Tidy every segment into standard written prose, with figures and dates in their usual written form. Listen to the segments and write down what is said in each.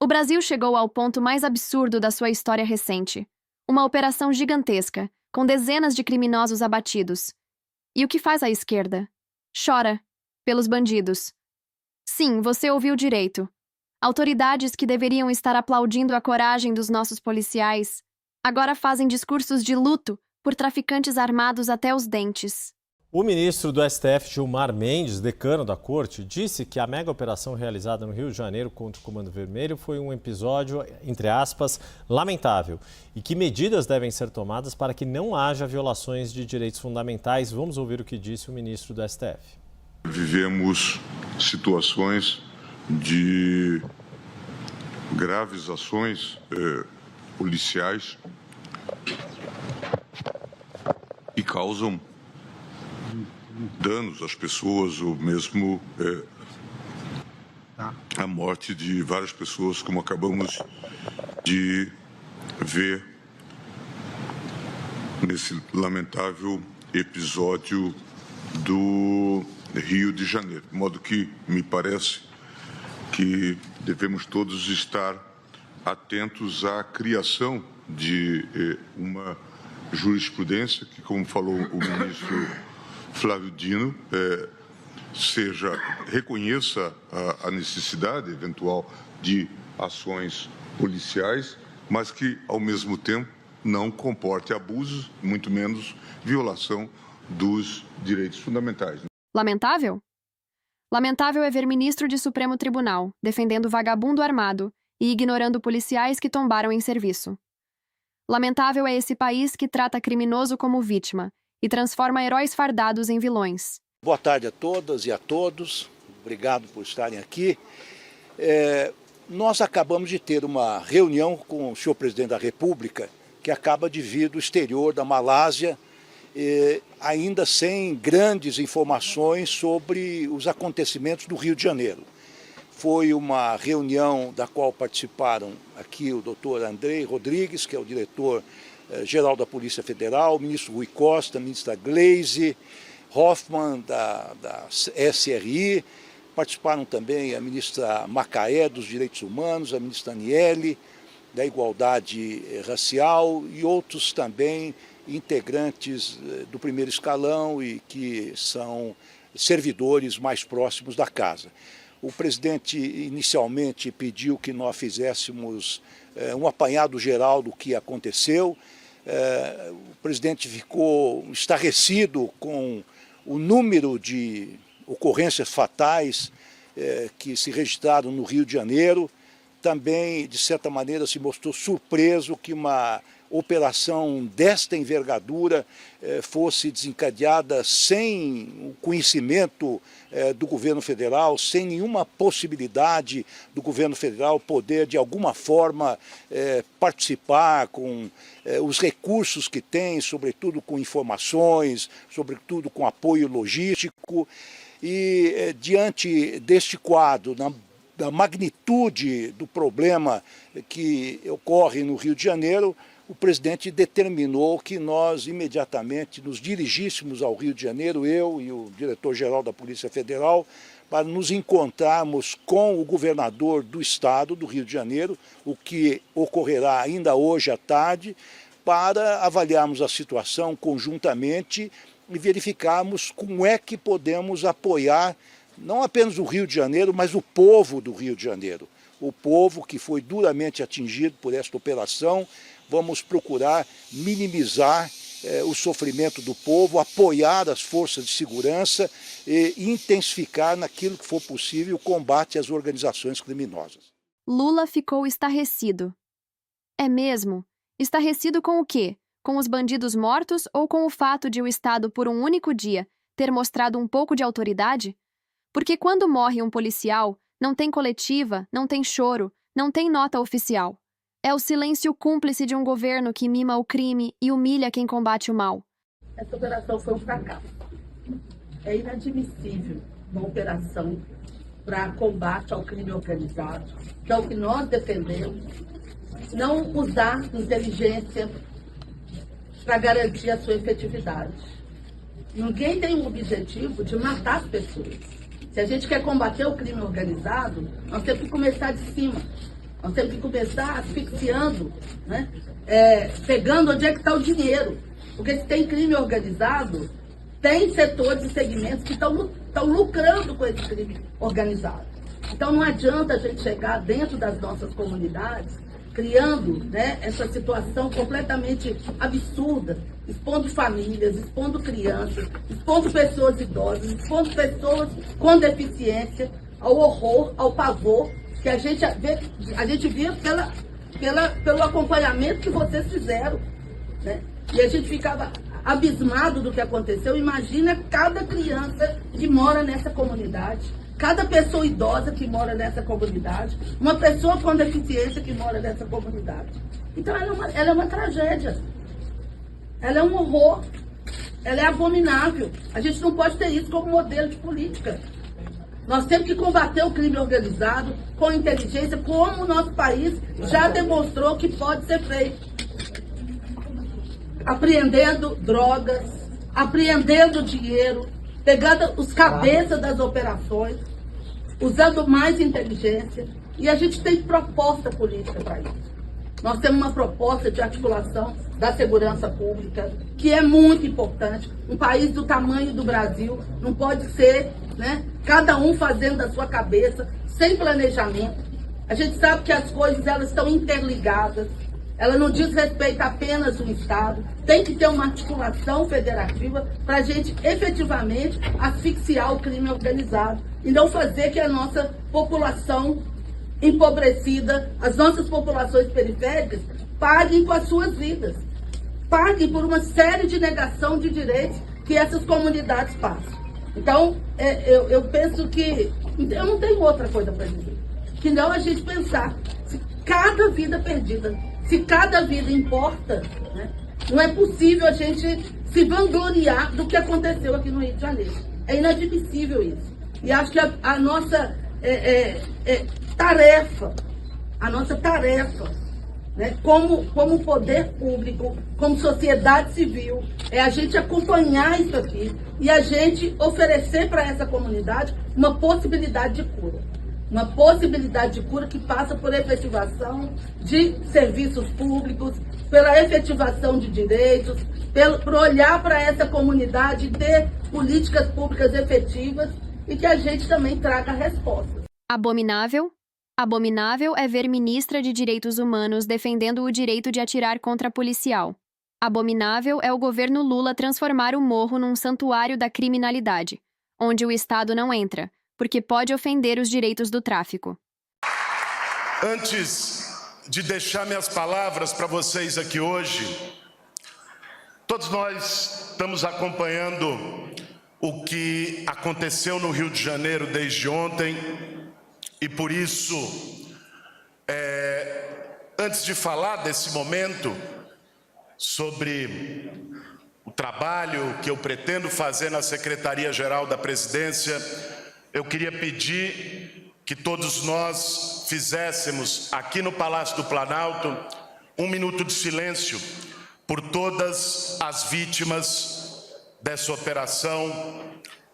O Brasil chegou ao ponto mais absurdo da sua história recente. Uma operação gigantesca, com dezenas de criminosos abatidos. E o que faz a esquerda? Chora. Pelos bandidos. Sim, você ouviu direito. Autoridades que deveriam estar aplaudindo a coragem dos nossos policiais, agora fazem discursos de luto por traficantes armados até os dentes. O ministro do STF, Gilmar Mendes, decano da corte, disse que a mega operação realizada no Rio de Janeiro contra o Comando Vermelho foi um episódio, entre aspas, lamentável e que medidas devem ser tomadas para que não haja violações de direitos fundamentais. Vamos ouvir o que disse o ministro do STF. Vivemos situações de graves ações policiais que causam danos às pessoas ou mesmo a morte de várias pessoas, como acabamos de ver nesse lamentável episódio do Rio de Janeiro. De modo que me parece que devemos todos estar atentos à criação de uma jurisprudência que, como falou o ministro Flávio Dino, reconheça a necessidade eventual de ações policiais, mas que, ao mesmo tempo, não comporte abusos, muito menos violação dos direitos fundamentais. Lamentável? Lamentável é ver ministro de Supremo Tribunal defendendo vagabundo armado e ignorando policiais que tombaram em serviço. Lamentável é esse país que trata criminoso como vítima e transforma heróis fardados em vilões. Boa tarde a todas e a todos. Obrigado por estarem aqui. Nós acabamos de ter uma reunião com o senhor presidente da República, que acaba de vir do exterior da Malásia, ainda sem grandes informações sobre os acontecimentos do Rio de Janeiro. Foi uma reunião da qual participaram aqui o doutor Andrei Rodrigues, que é o diretor-geral da Polícia Federal, o ministro Rui Costa, a ministra Gleisi Hoffmann, da SRI, participaram também a ministra Macaé, dos Direitos Humanos, a ministra Aniele, da Igualdade Racial e outros também integrantes do primeiro escalão e que são servidores mais próximos da casa. O presidente inicialmente pediu que nós fizéssemos um apanhado geral do que aconteceu. O presidente ficou estarrecido com o número de ocorrências fatais que se registraram no Rio de Janeiro. Também, de certa maneira, se mostrou surpreso que uma operação desta envergadura fosse desencadeada sem o conhecimento do governo federal, sem nenhuma possibilidade do governo federal poder, de alguma forma, participar com os recursos que tem, sobretudo com informações, sobretudo com apoio logístico. E, diante deste quadro, da magnitude do problema que ocorre no Rio de Janeiro, o presidente determinou que nós imediatamente nos dirigíssemos ao Rio de Janeiro, eu e o diretor-geral da Polícia Federal, para nos encontrarmos com o governador do estado do Rio de Janeiro, o que ocorrerá ainda hoje à tarde, para avaliarmos a situação conjuntamente e verificarmos como é que podemos apoiar não apenas o Rio de Janeiro, mas o povo do Rio de Janeiro. O povo que foi duramente atingido por esta operação. Vamos procurar minimizar o sofrimento do povo, apoiar as forças de segurança e intensificar naquilo que for possível o combate às organizações criminosas. Lula ficou estarrecido. É mesmo? Estarrecido com o quê? Com os bandidos mortos ou com o fato de o Estado, por um único dia, ter mostrado um pouco de autoridade? Porque quando morre um policial, não tem coletiva, não tem choro, não tem nota oficial. É o silêncio cúmplice de um governo que mima o crime e humilha quem combate o mal. Essa operação foi um fracasso. É inadmissível uma operação para combate ao crime organizado, que é o que nós defendemos, não usar inteligência para garantir a sua efetividade. Ninguém tem o objetivo de matar as pessoas. Se a gente quer combater o crime organizado, nós temos que começar de cima. Nós temos que começar asfixiando, né? Pegando onde é que está o dinheiro. Porque se tem crime organizado, tem setores e segmentos que estão lucrando com esse crime organizado. Então não adianta a gente chegar dentro das nossas comunidades criando, né, essa situação completamente absurda, expondo famílias, expondo crianças, expondo pessoas idosas, expondo pessoas com deficiência ao horror, ao pavor que a gente vê pelo acompanhamento que vocês fizeram, né? E a gente ficava abismado do que aconteceu. Imagina cada criança que mora nessa comunidade, cada pessoa idosa que mora nessa comunidade, uma pessoa com deficiência que mora nessa comunidade. Então ela é uma tragédia, ela é um horror, ela é abominável. A gente não pode ter isso como modelo de política. Nós temos que combater o crime organizado com inteligência, como o nosso país já demonstrou que pode ser feito. Apreendendo drogas, apreendendo dinheiro, pegando os cabeças das operações, usando mais inteligência. E a gente tem proposta política para isso. Nós temos uma proposta de articulação da segurança pública, que é muito importante. Um país do tamanho do Brasil não pode ser, né, cada um fazendo da sua cabeça, sem planejamento. A gente sabe que as coisas elas estão interligadas. Ela não diz respeito apenas ao Estado. Tem que ter uma articulação federativa para a gente efetivamente asfixiar o crime organizado e não fazer que a nossa população empobrecida, as nossas populações periféricas, paguem com as suas vidas. Paguem por uma série de negação de direitos que essas comunidades passam. Então, eu penso que eu não tenho outra coisa para dizer, que não a gente pensar se cada vida perdida, se cada vida importa, né, não é possível a gente se vangloriar do que aconteceu aqui no Rio de Janeiro. É inadmissível isso. E acho que a nossa tarefa, né, como poder público, como sociedade civil, é a gente acompanhar isso aqui e a gente oferecer para essa comunidade uma possibilidade de cura. Uma possibilidade de cura que passa por efetivação de serviços públicos, pela efetivação de direitos, por olhar para essa comunidade e ter políticas públicas efetivas e que a gente também traga respostas. Abominável? Abominável é ver ministra de Direitos Humanos defendendo o direito de atirar contra policial. Abominável é o governo Lula transformar o morro num santuário da criminalidade, onde o Estado não entra, porque pode ofender os direitos do tráfico. Antes de deixar minhas palavras para vocês aqui hoje, todos nós estamos acompanhando o que aconteceu no Rio de Janeiro desde ontem e por isso, antes de falar desse momento sobre o trabalho que eu pretendo fazer na Secretaria-Geral da Presidência, eu queria pedir que todos nós fizéssemos aqui no Palácio do Planalto um minuto de silêncio por todas as vítimas dessa operação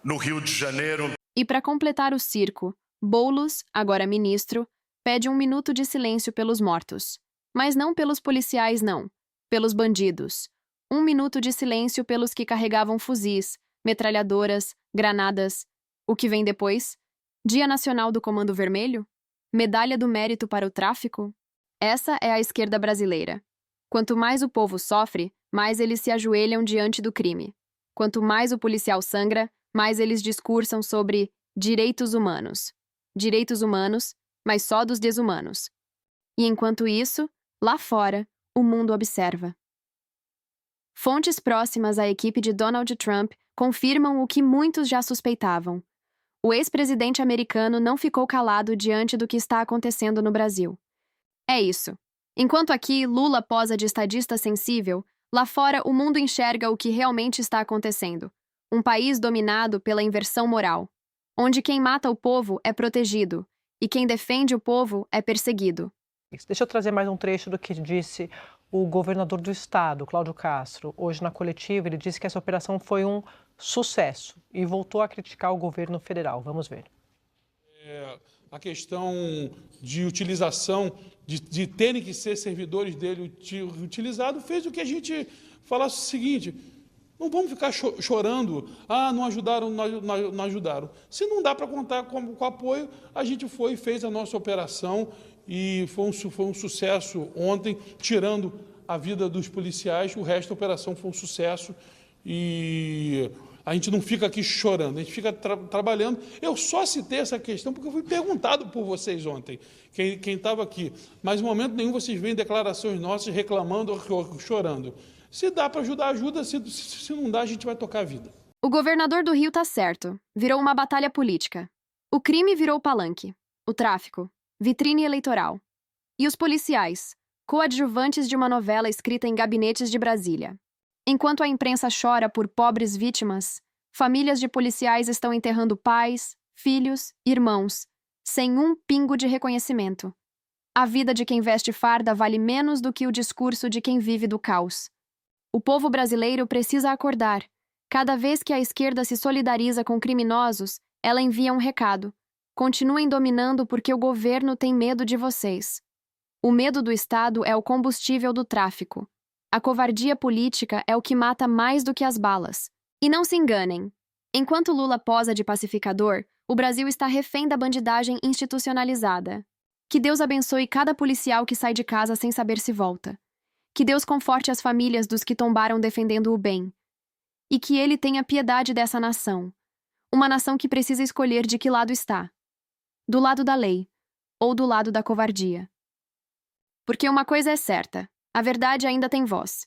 no Rio de Janeiro. E para completar o circo, Boulos, agora ministro, pede um minuto de silêncio pelos mortos. Mas não pelos policiais, não. Pelos bandidos. Um minuto de silêncio pelos que carregavam fuzis, metralhadoras, granadas. O que vem depois? Dia Nacional do Comando Vermelho? Medalha do Mérito para o Tráfico? Essa é a esquerda brasileira. Quanto mais o povo sofre, mais eles se ajoelham diante do crime. Quanto mais o policial sangra, mais eles discursam sobre direitos humanos. Direitos humanos, mas só dos desumanos. E enquanto isso, lá fora, o mundo observa. Fontes próximas à equipe de Donald Trump confirmam o que muitos já suspeitavam. O ex-presidente americano não ficou calado diante do que está acontecendo no Brasil. É isso. Enquanto aqui Lula posa de estadista sensível, lá fora o mundo enxerga o que realmente está acontecendo. Um país dominado pela inversão moral, onde quem mata o povo é protegido e quem defende o povo é perseguido. Deixa eu trazer mais um trecho do que disse o governador do estado, Cláudio Castro. Hoje, na coletiva, ele disse que essa operação foi um sucesso e voltou a criticar o governo federal. Vamos ver. a questão de utilização, de terem que ser servidores dele utilizados, fez com que a gente falasse o seguinte: não vamos ficar chorando, não ajudaram, não ajudaram. Se não dá para contar com apoio, a gente foi e fez a nossa operação e foi um sucesso ontem, tirando a vida dos policiais, o resto da operação foi um sucesso e a gente não fica aqui chorando, a gente fica trabalhando. Eu só citei essa questão porque eu fui perguntado por vocês ontem, quem estava aqui, mas em momento nenhum vocês veem declarações nossas reclamando ou chorando. Se dá para ajudar, ajuda, se não dá, a gente vai tocar a vida. O governador do Rio tá certo. Virou uma batalha política. O crime virou palanque. O tráfico, vitrine eleitoral. E os policiais, coadjuvantes de uma novela escrita em gabinetes de Brasília. Enquanto a imprensa chora por pobres vítimas, famílias de policiais estão enterrando pais, filhos, irmãos, sem um pingo de reconhecimento. A vida de quem veste farda vale menos do que o discurso de quem vive do caos. O povo brasileiro precisa acordar. Cada vez que a esquerda se solidariza com criminosos, ela envia um recado. Continuem dominando porque o governo tem medo de vocês. O medo do Estado é o combustível do tráfico. A covardia política é o que mata mais do que as balas. E não se enganem. Enquanto Lula posa de pacificador, o Brasil está refém da bandidagem institucionalizada. Que Deus abençoe cada policial que sai de casa sem saber se volta. Que Deus conforte as famílias dos que tombaram defendendo o bem. E que Ele tenha piedade dessa nação. Uma nação que precisa escolher de que lado está. Do lado da lei, ou do lado da covardia. Porque uma coisa é certa, a verdade ainda tem voz.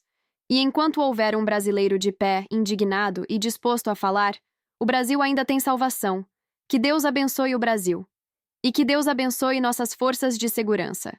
E enquanto houver um brasileiro de pé, indignado e disposto a falar, o Brasil ainda tem salvação. Que Deus abençoe o Brasil. E que Deus abençoe nossas forças de segurança.